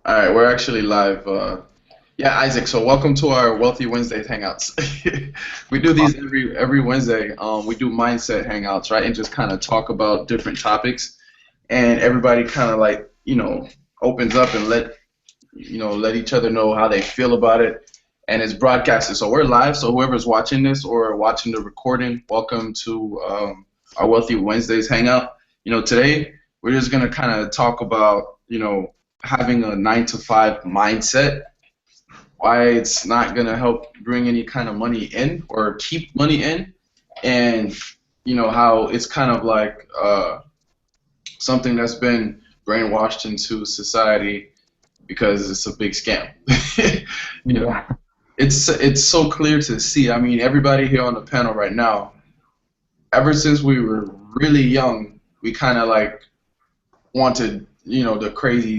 All right, we're actually live. Yeah, Isaac. So welcome to our Wealthy Wednesdays hangouts. We do these every Wednesday. We do mindset hangouts, right, and just kind of talk about different topics, and everybody kind of like opens up and let each other know how they feel about it, and it's broadcasted. So we're live. So whoever's watching this or watching the recording, welcome to our Wealthy Wednesdays hangout. Today we're just gonna kind of talk about having a 9 to 5 mindset, why it's not going to help bring any kind of money in or keep money in, and how it's kind of like something that's been brainwashed into society because it's a big scam. you know, Yeah. it's so clear to see. I mean, everybody here on the panel right now, ever since we were really young, we kind of like wanted, the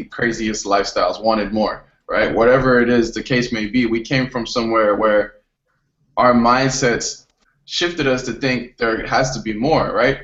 craziest lifestyles, wanted more, right? Whatever it is, the case may be, we came from somewhere where our mindsets shifted us to think there has to be more, right?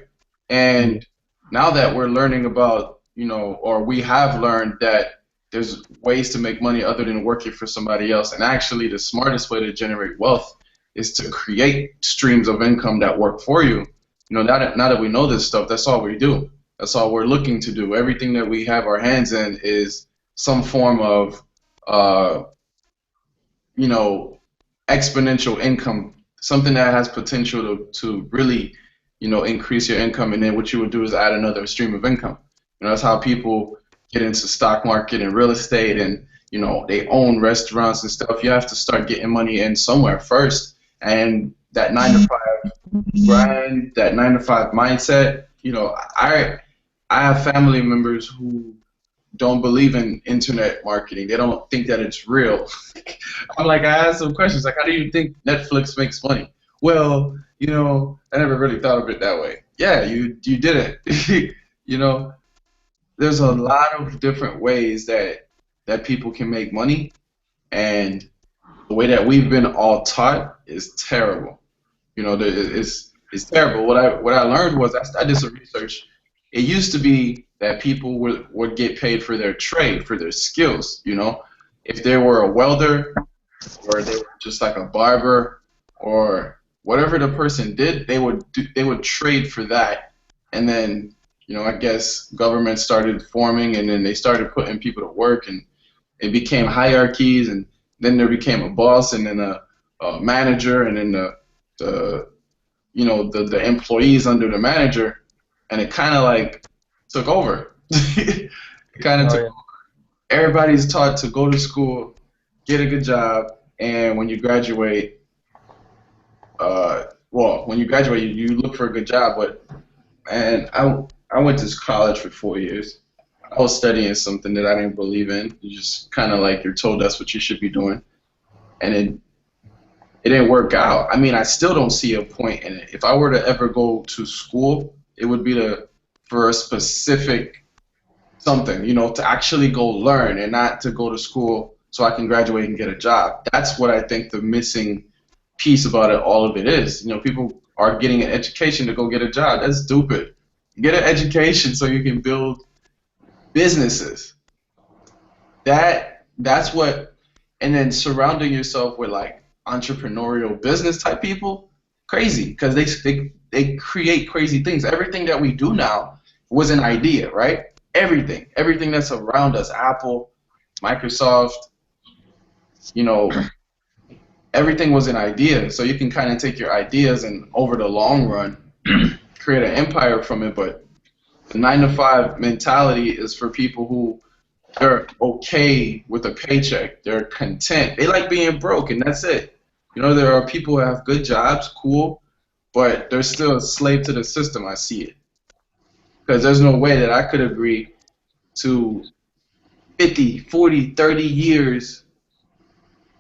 Yeah. And now that we're learning about, or we have learned that there's ways to make money other than working for somebody else, and actually the smartest way to generate wealth is to create streams of income that work for you. Now that we know this stuff, that's all we do. That's all we're looking to do. Everything that we have our hands in is some form of uh, you know, exponential income, something that has potential to really, increase your income. And then what you would do is add another stream of income. That's how people get into stock market and real estate, and they own restaurants and stuff. You have to start getting money in somewhere first, and that 9 to 5 grind, that 9 to 5 mindset. I have family members who don't believe in internet marketing. They don't think that it's real. I'm like, I asked some questions like, how do you think Netflix makes money? Well, I never really thought of it that way. Yeah, you did it. you know, there's a lot of different ways that people can make money, and the way that we've been all taught is terrible. It's terrible. What I learned was I did some research. It used to be that people would get paid for their trade, for their skills. If they were a welder, or they were just like a barber, or whatever the person did, they would trade for that. And then I guess government started forming, and then they started putting people to work, and it became hierarchies, and then there became a boss, and then a manager, and then the employees under the manager, and it kind of like took over. It kind of Oh took. yeah. Everybody's taught to go to school, get a good job, and when you graduate, when you graduate, you look for a good job. But and I went to college for 4 years. I was studying something that I didn't believe in. You just kind of like you're told that's what you should be doing, and it didn't work out. I mean, I still don't see a point in it. If I were to ever go to school, it would be for a specific something, to actually go learn and not to go to school so I can graduate and get a job. That's what I think the missing piece about it, all of it is. People are getting an education to go get a job. That's stupid. Get an education so you can build businesses. That's what, and then surrounding yourself with like entrepreneurial business type people, crazy, because they create crazy things. Everything that we do now was an idea, right? Everything that's around us, Apple, Microsoft, you know, everything was an idea. So you can kind of take your ideas and over the long run create an empire from it. But the 9 to 5 mentality is for people who they're okay with a paycheck. They're content. They like being broke, and that's it. There are people who have good jobs, cool, but they're still a slave to the system. I see it because there's no way that I could agree to 50, 40, 30 years,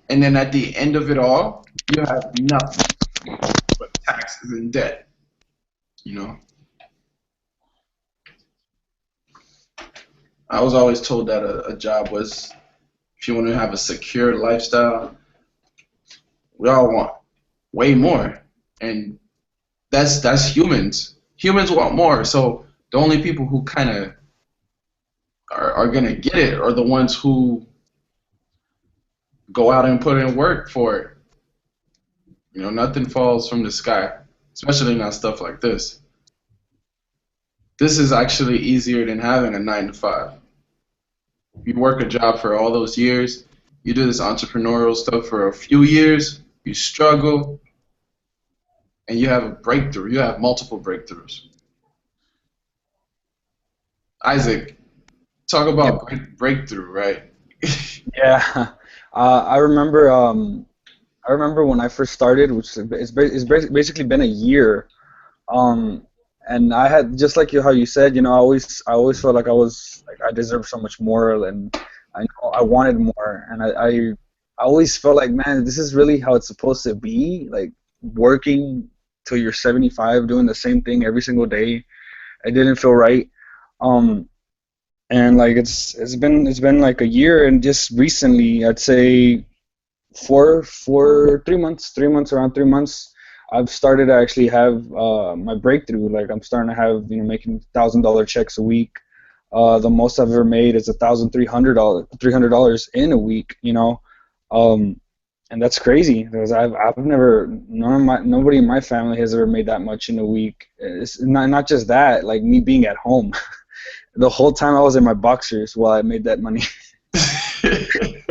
and then at the end of it all, you have nothing but taxes and debt. You know, I was always told that a job was, if you want to have a secure lifestyle, we all want way more, and that's humans. Humans want more. So the only people who kind of are gonna get it are the ones who go out and put in work for it. You know, nothing falls from the sky, especially not stuff like this. This is actually easier than having a 9 to 5. You work a job for all those years, you do this entrepreneurial stuff for a few years, you struggle, and you have a breakthrough. You have multiple breakthroughs. Isaac, talk Yep. about breakthrough, right? Yeah. I remember. I remember when I first started, which basically been a year. Um, and I had just like you, how you said, I always felt like I deserved so much more, and I know I wanted more, and I always felt like, man, this is really how it's supposed to be, like working till you're 75, doing the same thing every single day. It didn't feel right. Um, and like it's been like a year, and just recently, I'd say 3 months, 3 months, around 3 months, I've started to actually have my breakthrough. Like I'm starting to have, making $1,000 checks a week. The most I've ever made is $1,300 in a week. Um, and that's crazy because I've never nobody in my family has ever made that much in a week. It's not just that, like me being at home. The whole time I was in my boxers while I made that money. Crazy.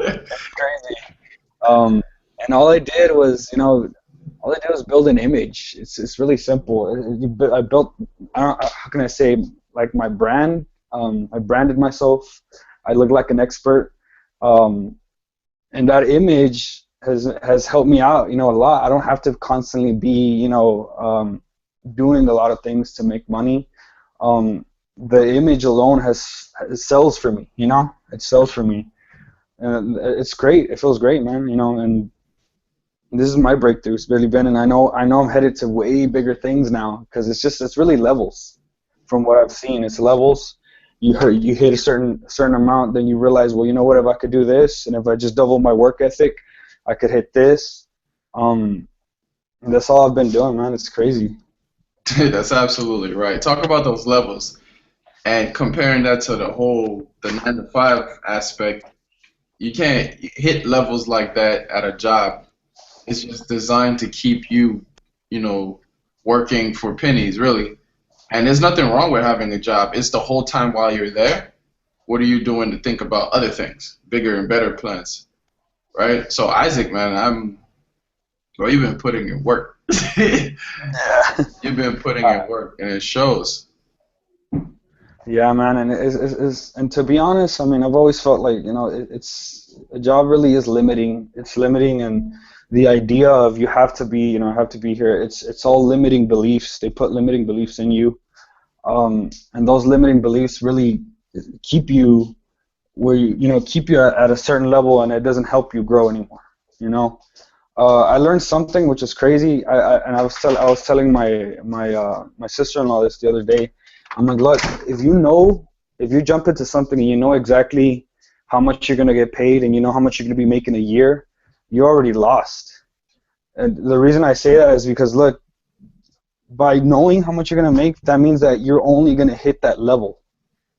Um, and all I did was build an image. It's really simple. I built, I don't, how can I say, like my brand. I branded myself. I look like an expert, um, and that image has helped me out, a lot. I don't have to constantly be, doing a lot of things to make money. Um, the image alone it sells for me. It sells for me, and it's great. It feels great, man. And this is my breakthrough. It's really been, and I know I'm headed to way bigger things now because it's really levels. From what I've seen, it's levels. You hit a certain amount, then you realize, well, you know what? If I could do this, and if I just double my work ethic, I could hit this. Um, and that's all I've been doing, man. It's crazy. That's absolutely right. Talk about those levels and comparing that to the 9 to 5 aspect. You can't hit levels like that at a job. It's just designed to keep you, you know, working for pennies, really. And there's nothing wrong with having a job. It's the whole time while you're there, what are you doing to think about other things, bigger and better plans, right? So Isaac, man, well, you've been putting in work. Yeah. You've been putting in work, and it shows. Yeah, man, and and to be honest, I mean, I've always felt like, it's a job really is limiting. It's limiting, and the idea of you have to be here. It's all limiting beliefs. They put limiting beliefs in you, and those limiting beliefs really keep you where keep you at a certain level, and it doesn't help you grow anymore. You know, I learned something which is crazy. And I was telling my sister-in-law this the other day. I'm like, look, if you jump into something and you know exactly how much you're gonna get paid and you know how much you're gonna be making a year, you already lost. And the reason I say that is because, look, by knowing how much you're gonna make, that means that you're only gonna hit that level.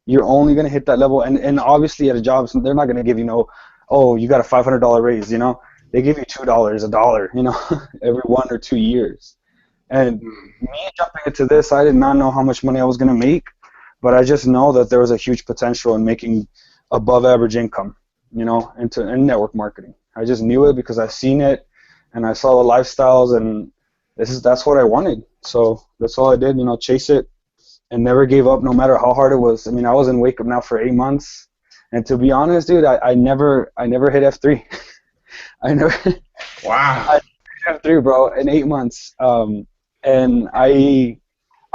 You're only gonna hit that level, and obviously at a job, they're not gonna give you oh, you got a $500 raise. They give you $2, a dollar, every 1 or 2 years. And me jumping into this, I did not know how much money I was going to make, but I just know that there was a huge potential in making above average income, in network marketing. I just knew it because I've seen it and I saw the lifestyles, and that's what I wanted. So that's all I did, chase it and never gave up no matter how hard it was. I mean, I was in Wake Up Now for 8 months, and to be honest, dude, I never hit F3. I never Wow. I hit F3, bro, in 8 months. And I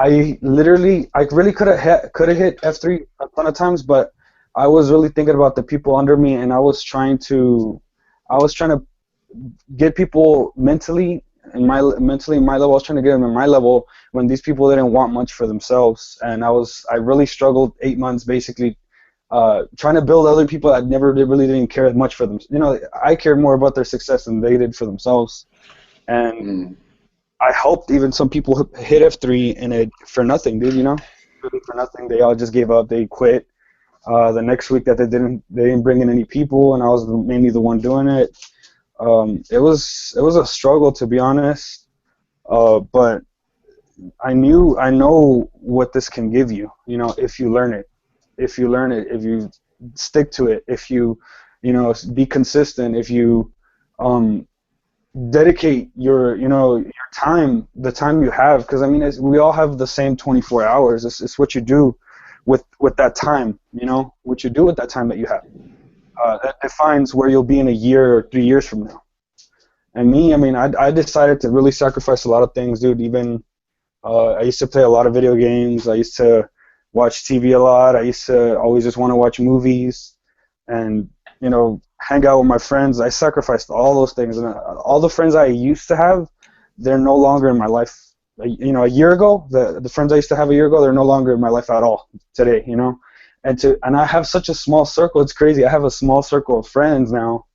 really could have hit F3 a ton of times, but I was really thinking about the people under me, and I was trying to get people mentally in my level. I was trying to get them in my level when these people didn't want much for themselves, and I really struggled 8 months basically. Trying to build other people that really didn't care as much for them. I cared more about their success than they did for themselves, and Mm. I helped even some people hit F3 and it for nothing, dude. Really for nothing. They all just gave up. They quit. The next week that they didn't bring in any people, and I was mainly the one doing it. It was a struggle, to be honest. But I know what this can give you. You know, if you learn it, if you stick to it, if you be consistent, if you um, dedicate your time, the time you have, because I mean, we all have the same 24 hours. It's what you do with that time. What you do with that time that you have. That defines where you'll be in a year or 3 years from now. And me, I mean, I decided to really sacrifice a lot of things, dude. Even I used to play a lot of video games. I used to watch TV a lot. I used to always just want to watch movies and, hang out with my friends. I sacrificed all those things. And all the friends I used to have, they're no longer in my life. A year ago, the friends I used to have a year ago, they're no longer in my life at all today, And I have such a small circle. It's crazy. I have a small circle of friends now,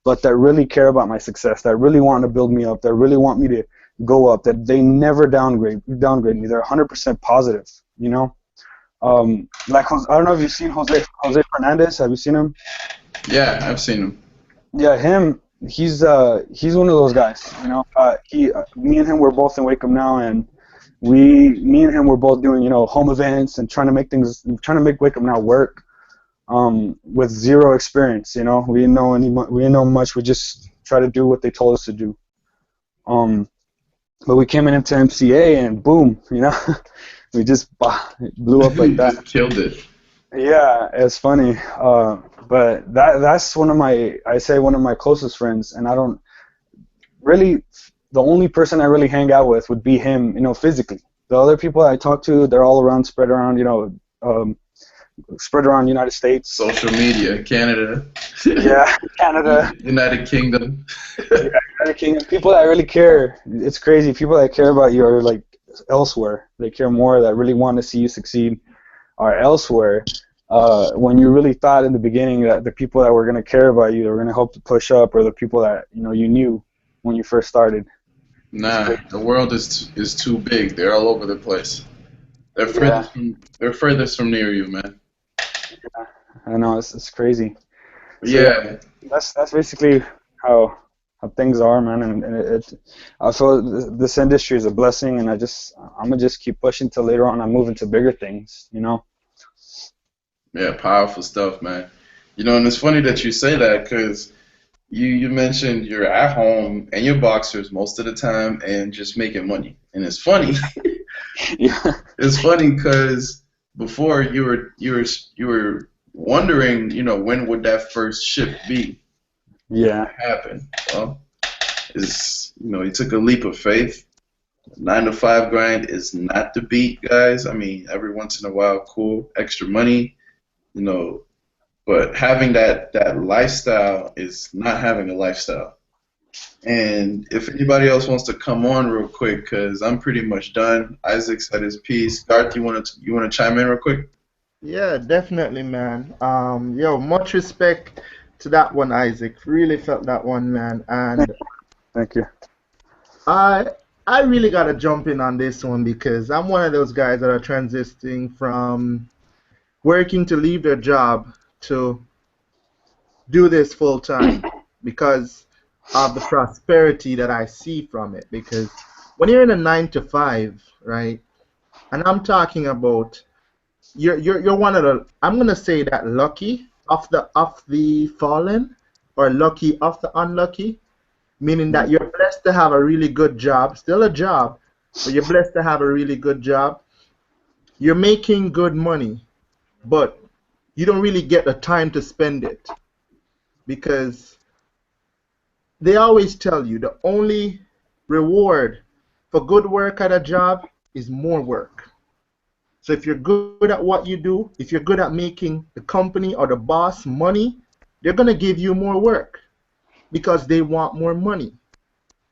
but that really care about my success, that really want to build me up, that really want me to go up, that they never downgrade me. They're 100% positive, Like I don't know if you've seen Jose Fernandez. Have you seen him? Yeah, I've seen him. Yeah, him. He's one of those guys. Me and him were both in Wake Up Now, and me and him were both doing home events and trying to make Wake Up Now work. With zero experience, we didn't know much. We just try to do what they told us to do. But we came into MCA and boom, we just blew up like that. Just killed it. Yeah, it's funny. But that's one of my closest friends, and I don't really. The only person I really hang out with would be him, physically. The other people I talk to, they're all spread around, spread around United States. Social media, Canada. Yeah, Canada. United Kingdom. Yeah, United Kingdom. People that really care. It's crazy. People that care about you are like elsewhere. They care more, that really want to see you succeed, are elsewhere. When you really thought in the beginning that the people that were going to care about you, that were going to help to push up, or the people that you knew when you first started. Nah, the world is too big. They're all over the place. They're furthest from near you, man. Yeah, I know, it's crazy. Yeah. So that's basically how things are, man. And I feel this industry is a blessing, and I'm gonna just keep pushing till later on I move into bigger things, Yeah, powerful stuff, man. And it's funny that you say that, because you mentioned you're at home and you're boxers most of the time and just making money. And it's funny. Yeah. It's funny because before you were wondering, when would that first shift be? Yeah. Happen. Well, you took a leap of faith. 9 to 5 grind is not the beat, guys. I mean, every once in a while, cool, extra money, but having that lifestyle is not having a lifestyle. And if anybody else wants to come on real quick, because I'm pretty much done. Isaac said his piece. Garth, you want to chime in real quick? Yeah, definitely, man. Much respect to that one, Isaac. Really felt that one, man. And Thank you. I really gotta jump in on this one, because I'm one of those guys that are transitioning from working to leave their job to do this full time, because of the prosperity that I see from it. Because when you're in a 9 to 5, right, and I'm talking about you're one of the, I'm gonna say that lucky of the fallen, or lucky of the unlucky, meaning that you're blessed to have a really good job, still a job, but you're blessed to have a really good job. You're making good money, but you don't really get the time to spend it, because they always tell you the only reward for good work at a job is more work. So if you're good at what you do, if you're good at making the company or the boss money, they're going to give you more work, because they want more money.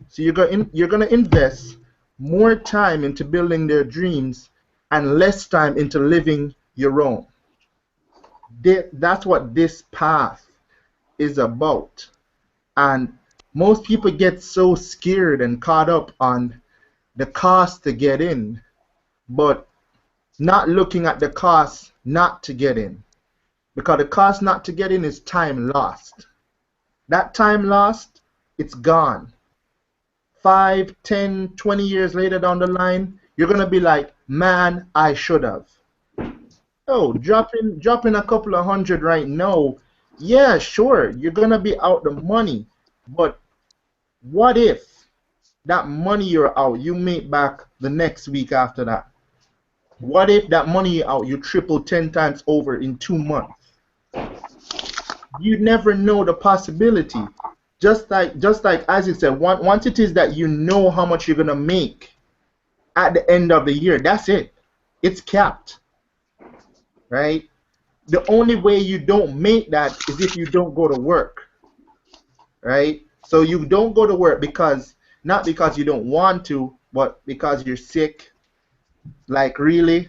So you're going to invest more time into building their dreams and less time into living your own. That's what this path is about. And most people get so scared and caught up on the cost to get in, but not looking at the cost not to get in. because the cost not to get in is time lost. That time lost, it's gone. 5, 10, 20 years later down the line, you're gonna be like, man, I should have. Oh, dropping a couple of hundred right now, yeah, sure, you're gonna be out the money. But what if that money you're out, you make back the next week after that? What if that money you're out, you triple 10 times over in 2 months? You never know the possibility. Just like as you said, once it is that you know how much you're gonna make at the end of the year, that's it. It's capped, right? The only way you don't make that is if you don't go to work, right? So you don't go to work not because you don't want to, but because you're sick. Like really,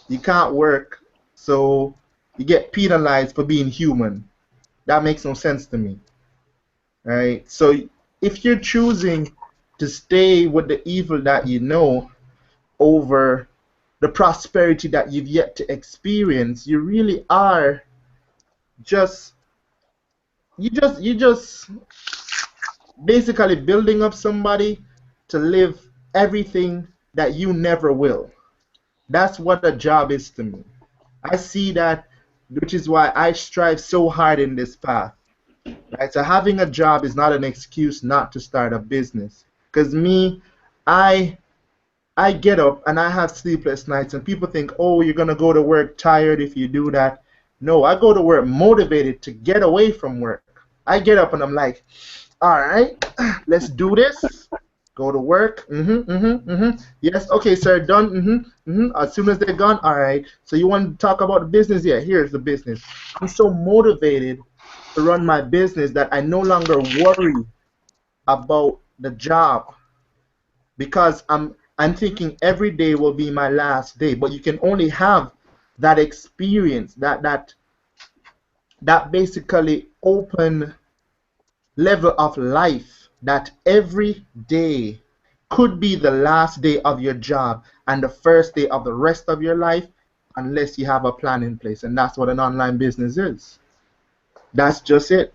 you can't work, so you get penalized for being human. That makes no sense to me. Right? So if you're choosing to stay with the evil that you know over the prosperity that you've yet to experience, you really are just you just basically building up somebody to live everything that you never will. That's what a job is to me. I see that, which is why I strive so hard in this path. Right? So having a job is not an excuse not to start a business. Because me, I get up and I have sleepless nights, and people think, oh, you're gonna go to work tired if you do that. No, I go to work motivated to get away from work. I get up and I'm like, all right, let's do this. Go to work. Yes, okay, sir, done. As soon as they're gone, all right. So you want to talk about the business? Yeah, here's the business. I'm so motivated to run my business that I no longer worry about the job because I'm thinking every day will be my last day. But you can only have that experience, that basically open level of life, that every day could be the last day of your job and the first day of the rest of your life unless you have a plan in place. And that's what an online business is. That's just it.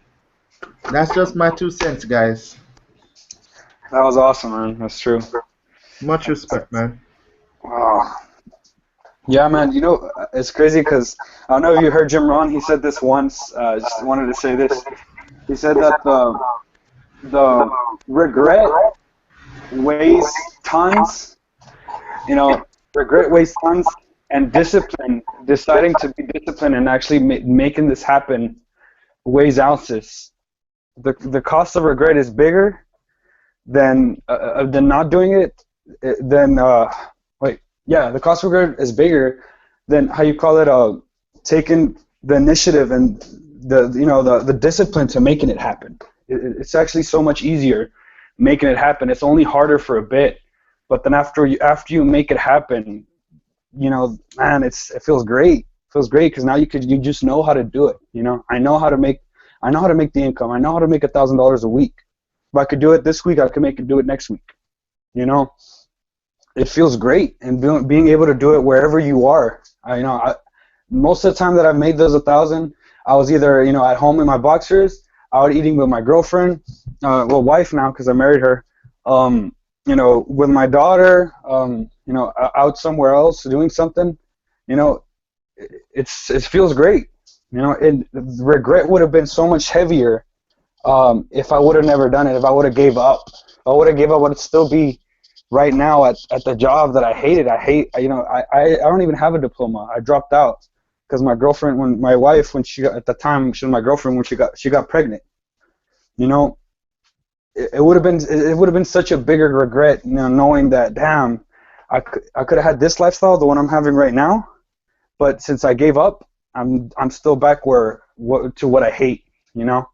That's just my 2 cents, guys. That was awesome, man. That's true. Much respect, man. Wow. Yeah, man. You know, it's crazy because I don't know if you heard Jim Rohn. He said this once. Just wanted to say this. He said that the regret weighs tons. You know, regret weighs tons, and discipline, deciding to be disciplined and actually making this happen, weighs ounces. The cost of regret is bigger than not doing it. The cost of regret is bigger than how you call it. Taking the initiative and the discipline to making it happen. It's actually so much easier making it happen. It's only harder for a bit, but then after you make it happen, you know, man, it feels great. It feels great because now you just know how to do it. You know, I know how to make the income. I know how to make $1,000 a week. If I could do it this week, I could do it next week. You know, it feels great, and being able to do it wherever you are. Most of the time that I've made those 1,000, I was either at home in my boxers, out eating with my girlfriend, wife now because I married her, with my daughter, out somewhere else doing something. You know, it feels great. You know, and regret would have been so much heavier if I would have never done it. If I would have gave up, I would still be right now at the job that I hated. I don't even have a diploma. I dropped out because my girlfriend, when she got pregnant. You know, it would have been such a bigger regret, knowing that, damn, I could have had this lifestyle, the one I'm having right now, but since I gave up, I'm still back to what I hate. You know,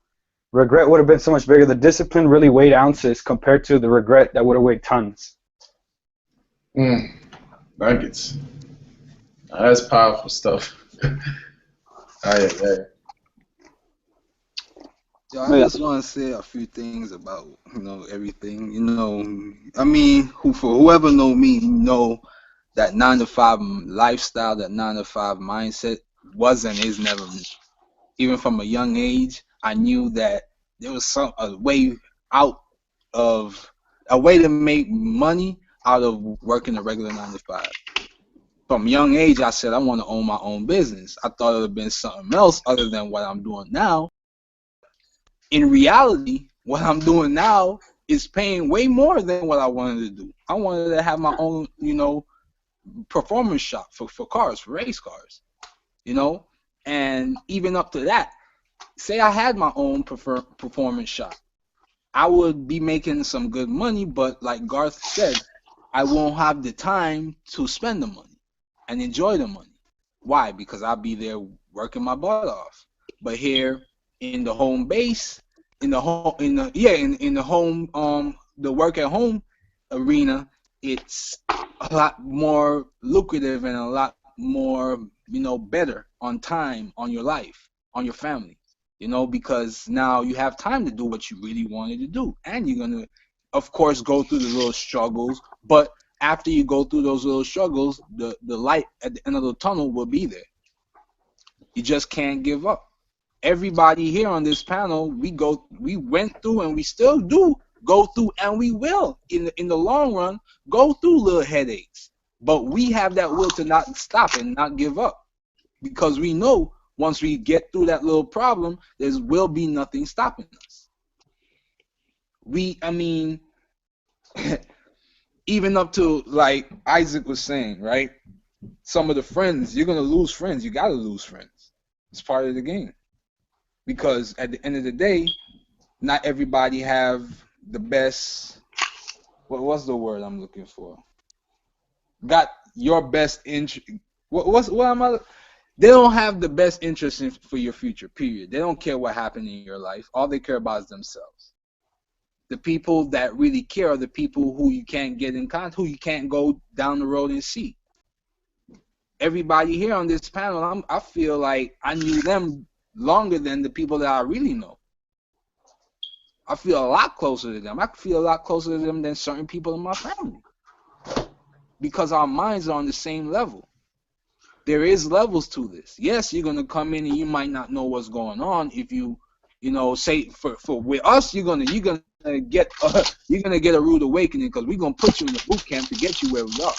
regret would have been so much bigger. The discipline really weighed ounces compared to the regret that would have weighed tons. Nuggets. That's powerful stuff. Yo, I just want to say a few things about everything. I mean, for whoever know me, that 9 to 5 lifestyle, that 9 to 5 mindset is never even from a young age, I knew that there was a way out of a way to make money out of working a regular 9 to 5. From a young age, I said I want to own my own business. I thought it would have been something else other than what I'm doing now. In reality, what I'm doing now is paying way more than what I wanted to do. I wanted to have my own, performance shop for cars, for race cars, and even up to that, say I had my own performance shop, I would be making some good money, but like Garth said, I won't have the time to spend the money and enjoy the money. Why? Because I'll be there working my butt off. But here in the home base, in the work at home arena, it's a lot more lucrative and a lot more, better on time, on your life, on your family, because now you have time to do what you really wanted to do. And you're going to, of course, go through the little struggles, but after you go through those little struggles, the light at the end of the tunnel will be there. You just can't give up. Everybody here on this panel, we went through and we still do go through, and we will in the long run go through little headaches. But we have that will to not stop and not give up, because we know once we get through that little problem, there will be nothing stopping us. Even up to, like Isaac was saying, right? Some of the friends, you're gonna lose friends. You gotta lose friends. It's part of the game. Because at the end of the day, not everybody have the best. What's the word I'm looking for? Got your best interest. They don't have the best interest for your future. Period. They don't care what happened in your life. All they care about is themselves. The people that really care are the people who you can't get in contact, who you can't go down the road and see. Everybody here on this panel, I feel like I knew them longer than the people that I really know. I feel a lot closer to them. I feel a lot closer to them than certain people in my family, because our minds are on the same level. There is levels to this. Yes, you're gonna come in and you might not know what's going on. If you say for with us, you're gonna get a rude awakening, because we're gonna put you in the boot camp to get you where we are.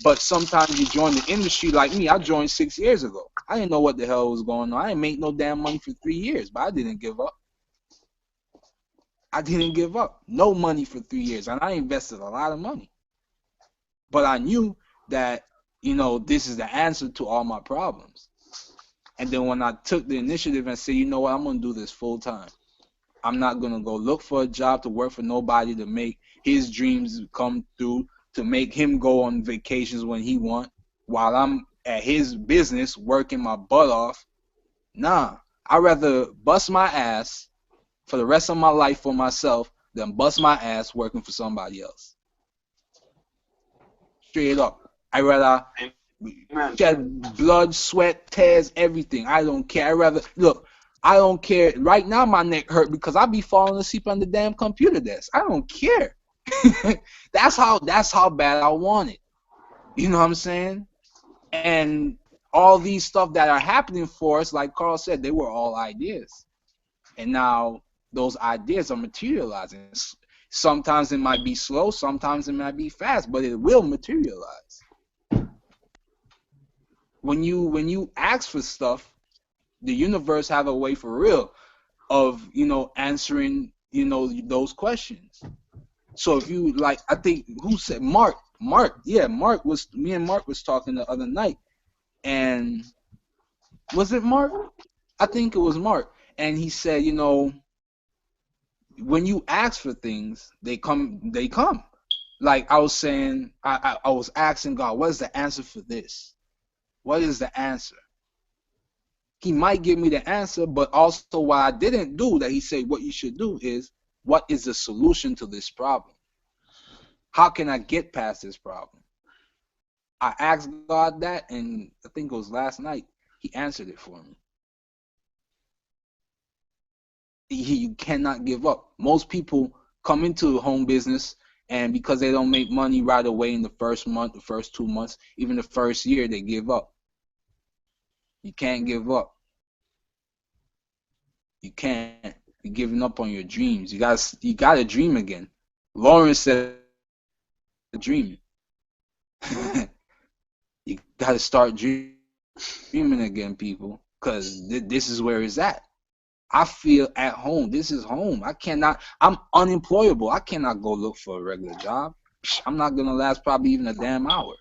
But sometimes you join the industry like me. I joined 6 years ago. I didn't know what the hell was going on. I didn't make no damn money for 3 years, but I didn't give up. I didn't give up. No money for 3 years, and I invested a lot of money. But I knew that, this is the answer to all my problems. And then when I took the initiative and said, you know what, I'm going to do this full time. I'm not going to go look for a job to work for nobody to make his dreams come through, to make him go on vacations when he wants, while I'm at his business working my butt off. Nah, I'd rather bust my ass for the rest of my life for myself than bust my ass working for somebody else. Straight up. I'd rather shed blood, sweat, tears, everything. I don't care. I don't care. Right now my neck hurt because I be falling asleep on the damn computer desk. I don't care. That's how bad I want it. You know what I'm saying? And all these stuff that are happening for us, like Carl said, they were all ideas. And now those ideas are materializing. Sometimes it might be slow, sometimes it might be fast, but it will materialize. When you ask for stuff, the universe have a way for real of, answering, those questions. So if you I think who said Mark, me and Mark was talking the other night, and was it Mark? I think it was Mark, and he said, when you ask for things, they come. Like I was saying, I was asking God, what is the answer for this? What is the answer? He might give me the answer, but also what I didn't do that he said what you should do is, what is the solution to this problem? How can I get past this problem? I asked God that, and I think it was last night, he answered it for me. You cannot give up. Most people come into a home business, and because they don't make money right away in the first month, the first 2 months, even the first year, they give up. You can't give up. You can't. You're giving up on your dreams. You gotta dream again. Lawrence said dreaming. You gotta start dreaming again, people, because this is where it's at. I feel at home. This is home. I'm unemployable. I cannot go look for a regular job. I'm not gonna last probably even a damn hour.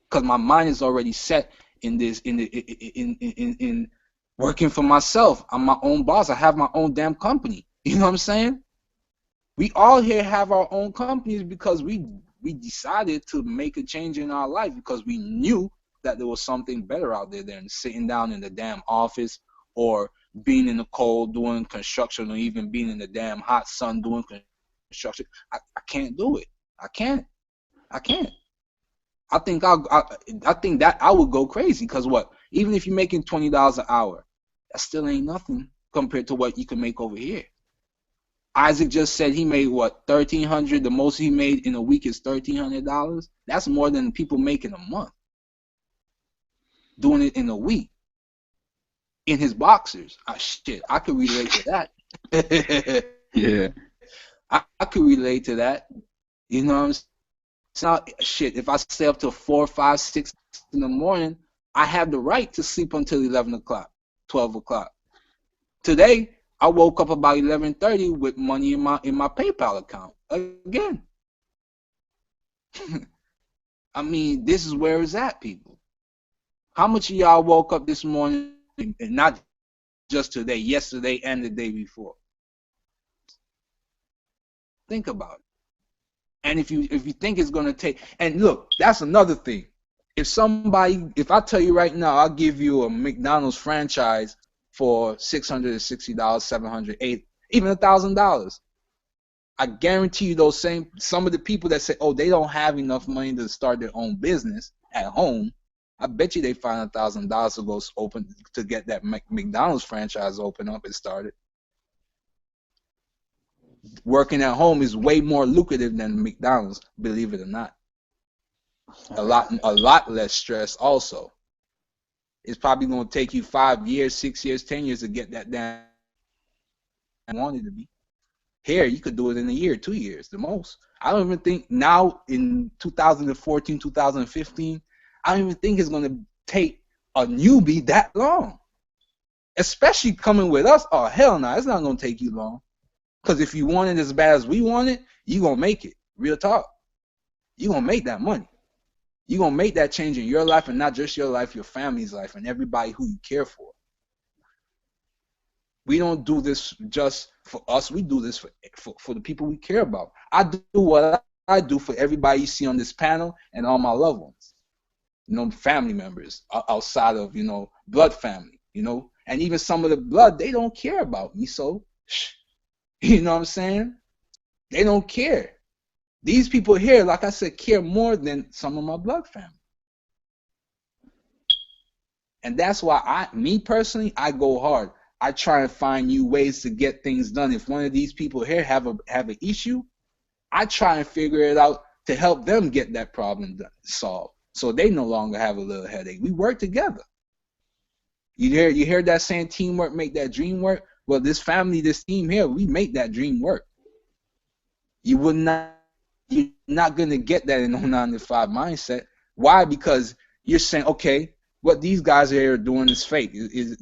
Because my mind is already set in this in working for myself. I'm my own boss. I have my own damn company. You know what I'm saying? We all here have our own companies because we decided to make a change in our life because we knew that there was something better out there than sitting down in the damn office or being in the cold doing construction or even being in the damn hot sun doing construction. I can't do it. I can't. I think I think that I would go crazy because what? Even if you're making $20 an hour, that still ain't nothing compared to what you can make over here. Isaac just said he made what, $1,300. The most he made in a week is $1,300. That's more than people make in a month. Doing it in a week in his boxers. Shit, I could relate to that. Yeah. I could relate to that. You know what I'm saying? So, shit, if I stay up till 4, 5, 6 in the morning, I have the right to sleep until 11 o'clock, 12 o'clock. Today, I woke up about 11:30 with money in my PayPal account again. I mean, this is where it's at, people. How much of y'all woke up this morning, and not just today, yesterday and the day before? Think about it. And if you think it's gonna take, and look, that's another thing. If I tell you right now, I'll give you a McDonald's franchise for $660, $700, $800, even $1,000. I guarantee you some of the people that say, oh, they don't have enough money to start their own business at home, I bet you they find $1,000 to go open to get that McDonald's franchise open up and started. Working at home is way more lucrative than McDonald's, believe it or not. A lot less stress also. It's probably going to take you 5 years, 6 years, 10 years to get that damn wanted to be. Here, you could do it in a year, 2 years, the most. I don't even think now in 2014, 2015, I don't even think it's going to take a newbie that long. Especially coming with us. Oh, hell no, it's not going to take you long. Because if you want it as bad as we want it, you're going to make it. Real talk. You're going to make that money. You're going to make that change in your life, and not just your life, your family's life, and everybody who you care for. We don't do this just for us. We do this for the people we care about. I do what I do for everybody you see on this panel and all my loved ones. You know, family members outside of, you know, blood family, you know. And even some of the blood, they don't care about me, so you know what I'm saying? They don't care. These people here, like I said, care more than some of my blood family. And that's why me personally, I go hard. I try and find new ways to get things done. If one of these people here have an issue, I try and figure it out to help them get that problem solved, so they no longer have a little headache. We work together. You hear that saying, teamwork make that dream work? Well, this family, this team here, we make that dream work. You're not gonna get that in a 9-to-5 mindset. Why? Because you're saying, okay, what these guys here are doing is fake. Is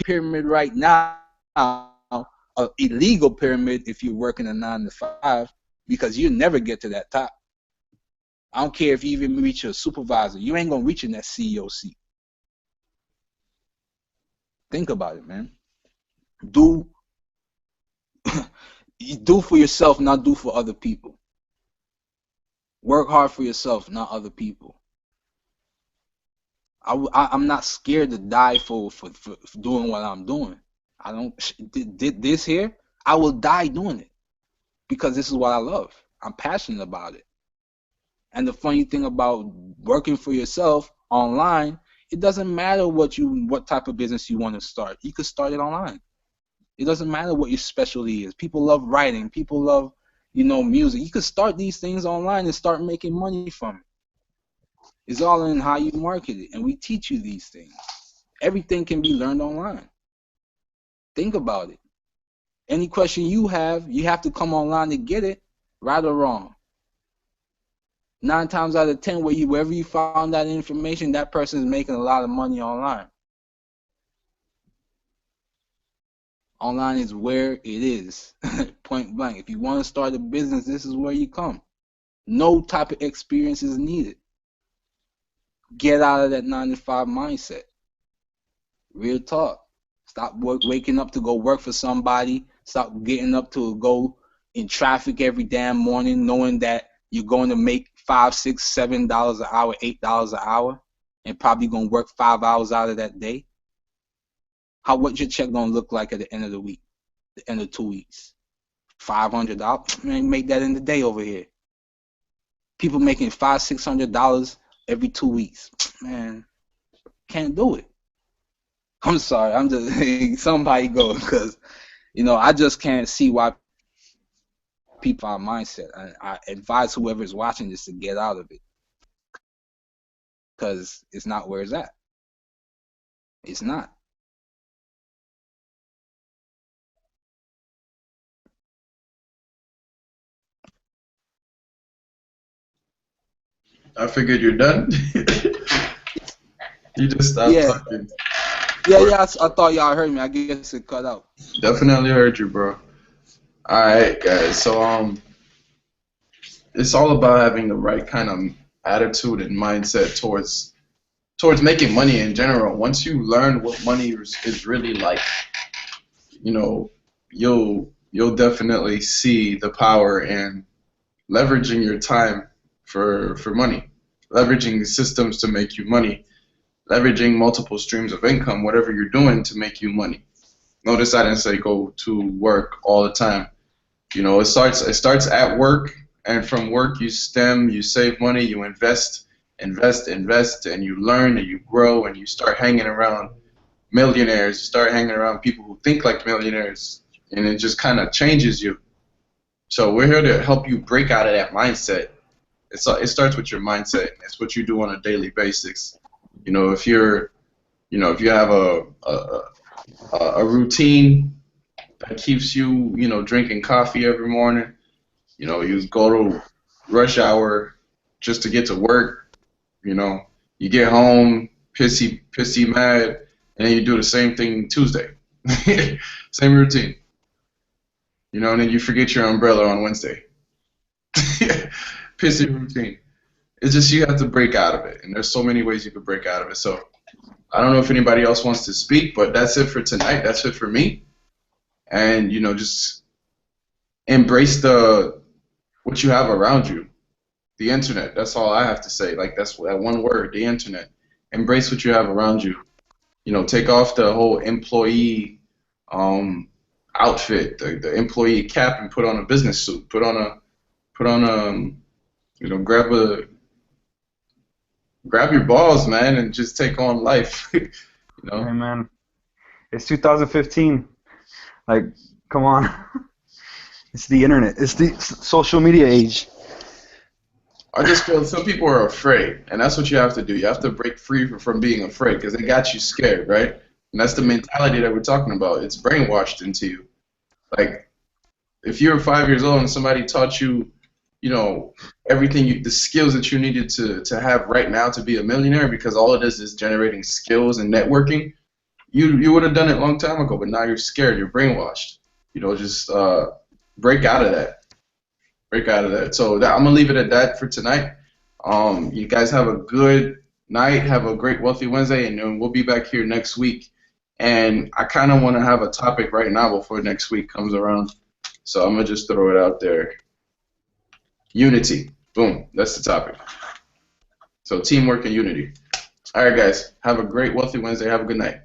pyramid right now, an illegal pyramid if you're working a 9-to-5, because you never get to that top. I don't care if you even reach a supervisor, you ain't gonna reach in that CEO seat. Think about it, man. Do for yourself, not do for other people. Work hard for yourself, not other people. I'm not scared to die for doing what I'm doing. I don't did this here. I will die doing it because this is what I love. I'm passionate about it. And the funny thing about working for yourself online, it doesn't matter what type of business you want to start. You could start it online. It doesn't matter what your specialty is. People love writing. People love, you know, music. You could start these things online and start making money from it. It's all in how you market it, and we teach you these things. Everything can be learned online. Think about it. Any question you have to come online to get it, right or wrong. 9 times out of 10, wherever you found that information, that person is making a lot of money online. Online is where it is, point blank. If you want to start a business, this is where you come. No type of experience is needed. Get out of that 9 to 5 mindset. Real talk. Stop waking up to go work for somebody. Stop getting up to go in traffic every damn morning, knowing that you're going to make $5, $6, $7 an hour, $8 an hour, and probably going to work 5 hours out of that day. What's your check going to look like at the end of the week, the end of 2 weeks? $500? Man, make that in the day over here. People making $500, $600 every 2 weeks. Man, can't do it. I'm sorry. I'm just somebody go, because I just can't see why people are mindset. I advise whoever is watching this to get out of it, because it's not where it's at. It's not. I figured you're done. You just stopped talking. Yeah. I thought y'all heard me. I guess it cut out. Definitely heard you, bro. All right, guys. So it's all about having the right kind of attitude and mindset towards making money in general. Once you learn what money is really like, you'll definitely see the power in leveraging your time for money, leveraging systems to make you money, leveraging multiple streams of income, whatever you're doing to make you money. Notice I didn't say go to work all the time. It starts at work, and from work you save money, you invest, and you learn and you grow, and you start hanging around millionaires, you start hanging around people who think like millionaires, and it just kind of changes you. So we're here to help you break out of that mindset. It starts with your mindset. It's what you do on a daily basis. If you have a routine that keeps you, drinking coffee every morning, you go to rush hour just to get to work, you get home pissy mad, and then you do the same thing Tuesday. Same routine. And then you forget your umbrella on Wednesday. Pissy routine. It's just you have to break out of it, and there's so many ways you could break out of it. So I don't know if anybody else wants to speak, but that's it for tonight. That's it for me. And just embrace what you have around you, the internet. That's all I have to say. Like that's that one word, the internet. Embrace what you have around you. Take off the whole employee outfit, the employee cap, and put on a business suit. Put on grab your balls, man, and just take on life. Hey, man, it's 2015. Like, come on. It's the internet. It's the social media age. I just feel some people are afraid, and that's what you have to do. You have to break free from being afraid, because they got you scared, right? And that's the mentality that we're talking about. It's brainwashed into you. Like, if you were 5 years old and somebody taught you, everything, the skills that you needed to have right now to be a millionaire, because all it is generating skills and networking, you would have done it a long time ago, but now you're scared, you're brainwashed. Just break out of that. Break out of that. So I'm going to leave it at that for tonight. You guys have a good night. Have a great Wealthy Wednesday, and we'll be back here next week. And I kind of want to have a topic right now before next week comes around. So I'm going to just throw it out there. Unity. Boom. That's the topic. So teamwork and unity. All right, guys. Have a great Wealthy Wednesday. Have a good night.